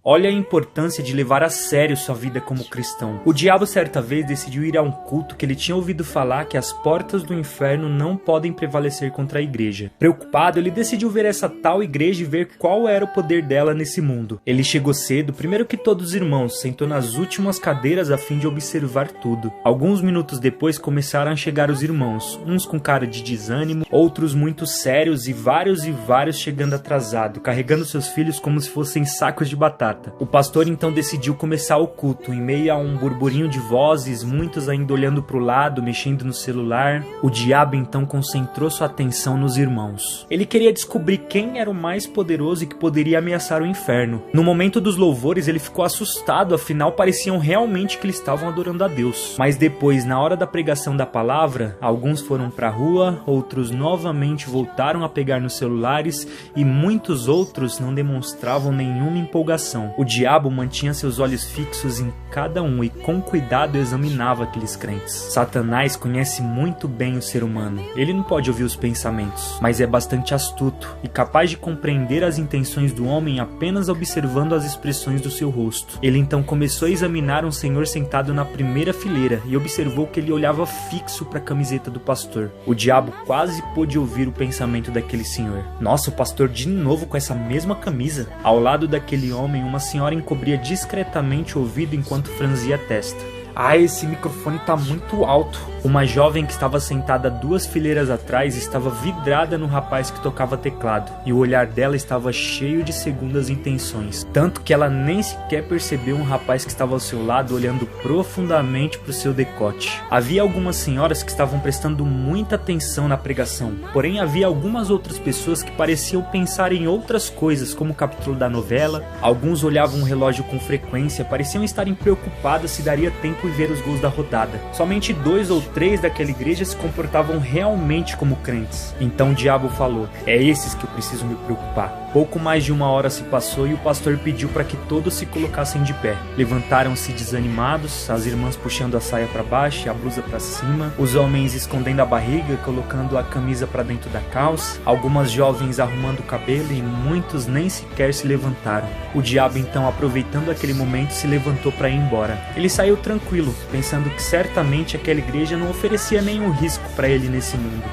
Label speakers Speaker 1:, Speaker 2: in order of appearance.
Speaker 1: Olha a importância de levar a sério sua vida como cristão. O diabo certa vez decidiu ir a um culto que ele tinha ouvido falar que as portas do inferno não podem prevalecer contra a igreja. Preocupado, ele decidiu ver essa tal igreja e ver qual era o poder dela nesse mundo. Ele chegou cedo, primeiro que todos os irmãos, sentou nas últimas cadeiras a fim de observar tudo. Alguns minutos depois começaram a chegar os irmãos, uns com cara de desânimo, outros muito sérios e vários chegando atrasado, carregando seus filhos como se fossem sacos de batata. O pastor então decidiu começar o culto, em meio a um burburinho de vozes, muitos ainda olhando para o lado, mexendo no celular. O diabo então concentrou sua atenção nos irmãos. Ele queria descobrir quem era o mais poderoso e que poderia ameaçar o inferno. No momento dos louvores ele ficou assustado, afinal pareciam realmente que eles estavam adorando a Deus. Mas depois, na hora da pregação da palavra, alguns foram para a rua, outros novamente voltaram a pegar nos celulares e muitos outros não demonstravam nenhuma empolgação. O diabo mantinha seus olhos fixos em cada um e com cuidado examinava aqueles crentes. Satanás conhece muito bem o ser humano. Ele não pode ouvir os pensamentos, mas é bastante astuto e capaz de compreender as intenções do homem apenas observando as expressões do seu rosto. Ele então começou a examinar um senhor sentado na primeira fileira e observou que ele olhava fixo para a camiseta do pastor. O diabo quase pôde ouvir o pensamento daquele senhor. Nossa, o pastor de novo com essa mesma camisa. Ao lado daquele homem, uma senhora encobria discretamente o ouvido enquanto franzia a testa. Ah, esse microfone tá muito alto. Uma jovem que estava sentada 2 fileiras atrás estava vidrada no rapaz que tocava teclado, e o olhar dela estava cheio de segundas intenções, tanto que ela nem sequer percebeu um rapaz que estava ao seu lado olhando profundamente para o seu decote. Havia algumas senhoras que estavam prestando muita atenção na pregação, porém havia algumas outras pessoas que pareciam pensar em outras coisas, como o capítulo da novela. Alguns olhavam o relógio com frequência, pareciam estarem preocupadas se daria tempo em ver os gols da rodada. Somente 2 ou 3 daquela igreja se comportavam realmente como crentes. Então o diabo falou: é esses que eu preciso me preocupar. Pouco mais de 1 hora se passou e o pastor pediu para que todos se colocassem de pé. Levantaram-se desanimados, as irmãs puxando a saia para baixo e a blusa para cima, os homens escondendo a barriga, colocando a camisa para dentro da calça, algumas jovens arrumando o cabelo e muitos nem sequer se levantaram. O diabo então, aproveitando aquele momento, se levantou para ir embora. Ele saiu tranquilo, pensando que certamente aquela igreja não oferecia nenhum risco para ele nesse mundo.